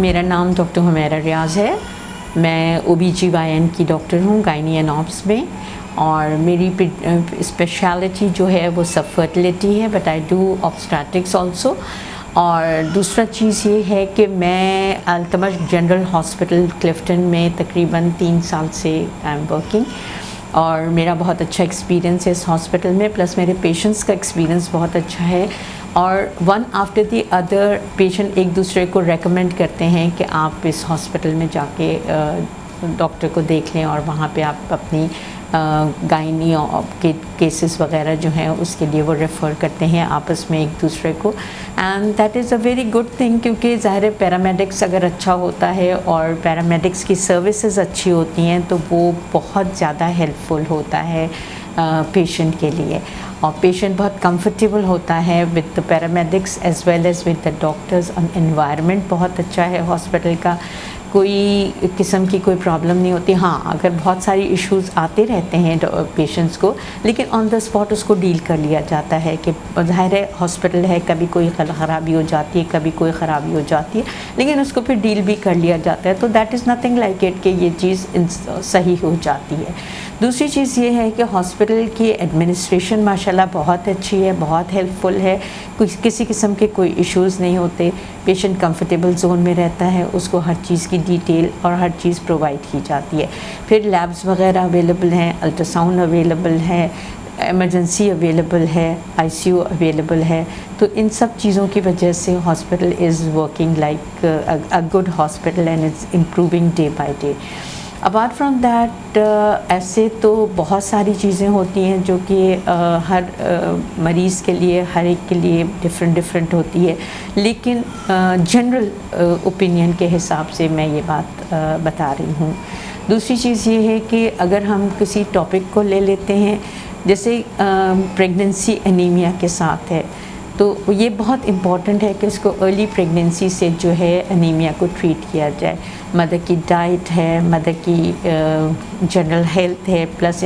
میرا نام ڈاکٹر حمیرہ ریاض ہے. میں OB/GYN کی ڈاکٹر ہوں گائنی اینڈ آبس میں, اور میری اسپیشلٹی جو ہے وہ سب فرٹیلیٹی ہے, but I do obstetrics also. اور دوسرا چیز یہ ہے کہ میں التمش جنرل ہاسپٹل کلفٹن میں تقریباً 3 سال سے آئی ایم ورکنگ, اور میرا بہت اچھا ایکسپیرینس ہے اس ہاسپٹل میں, پلس میرے پیشنٹس کا ایکسپیرینس بہت اچھا ہے. اور one after the other patient ایک دوسرے کو ریکمینڈ کرتے ہیں کہ آپ اس ہاسپٹل میں جا کے ڈاکٹر کو دیکھ لیں, اور وہاں پہ آپ اپنی گائنی کے کیسز وغیرہ جو ہیں اس کے لیے وہ ریفر کرتے ہیں آپس میں ایک دوسرے کو. And that is a very good thing, کیونکہ ظاہر پیرامیڈکس اگر اچھا ہوتا ہے اور پیرامیڈکس کی سروسز اچھی ہوتی ہیں تو وہ بہت زیادہ ہیلپ فل ہوتا ہے پیشنٹ کے لیے, اور پیشنٹ بہت کمفرٹیبل ہوتا ہے with the paramedics as well as with the doctors. Environment بہت اچھا ہے ہاسپٹل کا, کوئی قسم کی کوئی پرابلم نہیں ہوتی. ہاں اگر بہت ساری ایشوز آتے رہتے ہیں پیشنٹس کو, لیکن آن دا اسپاٹ اس کو ڈیل کر لیا جاتا ہے کہ ظاہر ہے ہاسپٹل ہے, کبھی کوئی خرابی ہو جاتی ہے, کبھی کوئی خرابی ہو جاتی ہے, لیکن اس کو پھر ڈیل بھی کر لیا جاتا ہے. تو that is nothing like it کہ یہ چیز صحیح ہو جاتی ہے. دوسری چیز یہ ہے کہ ہاسپٹل کی ایڈمنسٹریشن ماشاءاللہ بہت اچھی ہے, بہت ہیلپ فل ہے, کسی قسم کے کوئی ایشوز نہیں ہوتے. پیشنٹ کمفرٹیبل زون میں رہتا ہے, اس کو ہر چیز کی ڈیٹیل اور ہر چیز پرووائڈ کی جاتی ہے. پھر لیبز وغیرہ اویلیبل ہیں, الٹرا ساؤنڈ اویلیبل ہے, ایمرجنسی اویلیبل ہے, ICU اویلیبل ہے. تو ان سب چیزوں کی وجہ سے hospital is working like a good hospital and is improving day by day. Apart from that ایسے تو بہت ساری چیزیں ہوتی ہیں جو کہ ہر مریض کے لیے, ہر ایک کے لیے ڈفرینٹ ہوتی ہے, لیکن جنرل اوپینین کے حساب سے میں یہ بات بتا رہی ہوں. دوسری چیز یہ ہے کہ اگر ہم کسی ٹاپک کو لے لیتے ہیں, جیسے پریگننسی انیمیا کے ساتھ ہے, تو یہ بہت امپورٹنٹ ہے کہ اس کو ارلی پریگننسی سے جو ہے انیمیا کو ٹریٹ کیا جائے. مدر کی ڈائٹ ہے, مدر کی جنرل ہیلتھ ہے, پلس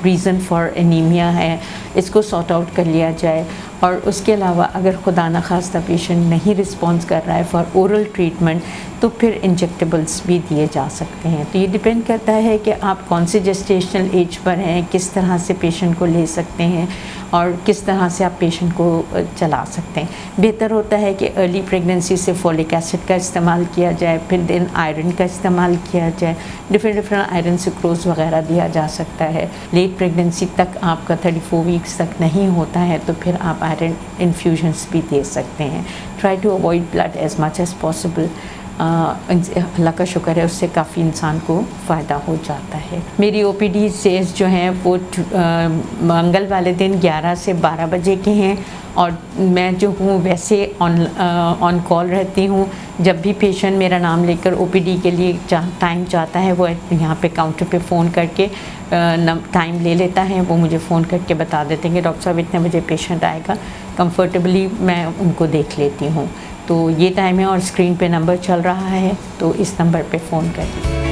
ریزن فار انیمیا ہے, اس کو سارٹ آؤٹ کر لیا جائے. اور اس کے علاوہ اگر خدا نخواستہ پیشنٹ نہیں رسپانس کر رہا ہے فار اورل ٹریٹمنٹ, تو پھر انجیکٹیبلس بھی دیے جا سکتے ہیں. تو یہ ڈپینڈ کرتا ہے کہ آپ کون سے جسٹیشنل ایج پر ہیں, کس طرح سے پیشنٹ کو لے سکتے ہیں, اور کس طرح سے آپ پیشنٹ کو چلا سکتے ہیں. بہتر ہوتا ہے کہ ارلی پریگننسی سے فولک ایسڈ کا استعمال کیا جائے, پھر دین آئرن کا استعمال کیا جائے, ڈفرینٹ آئرن سکروز وغیرہ دیا جا سکتا ہے. لیٹ پریگننسی تک آپ کا 34 ویکس تک نہیں ہوتا ہے تو پھر آپ آئرن انفیوژنس بھی دے سکتے ہیں. Try to avoid blood as much as possible. اللہ کا شکر ہے اس سے کافی انسان کو فائدہ ہو جاتا ہے. میری OPD سیز جو ہیں وہ منگل والے دن 11 سے 12 بجے کے ہیں, اور میں جو ہوں ویسے آن کال رہتی ہوں. جب بھی پیشنٹ میرا نام لے کر OPD کے لیے ٹائم چاہتا ہے, وہ یہاں پہ کاؤنٹر پہ فون کر کے ٹائم لے لیتا ہے. وہ مجھے فون کر کے بتا دیتے ہیں کہ ڈاکٹر صاحب اتنے بجے پیشنٹ آئے گا, کمفرٹیبلی میں ان کو دیکھ لیتی ہوں. تو یہ ٹائم ہے, اور اسکرین پہ نمبر چل رہا ہے, تو اس نمبر پہ فون کریے.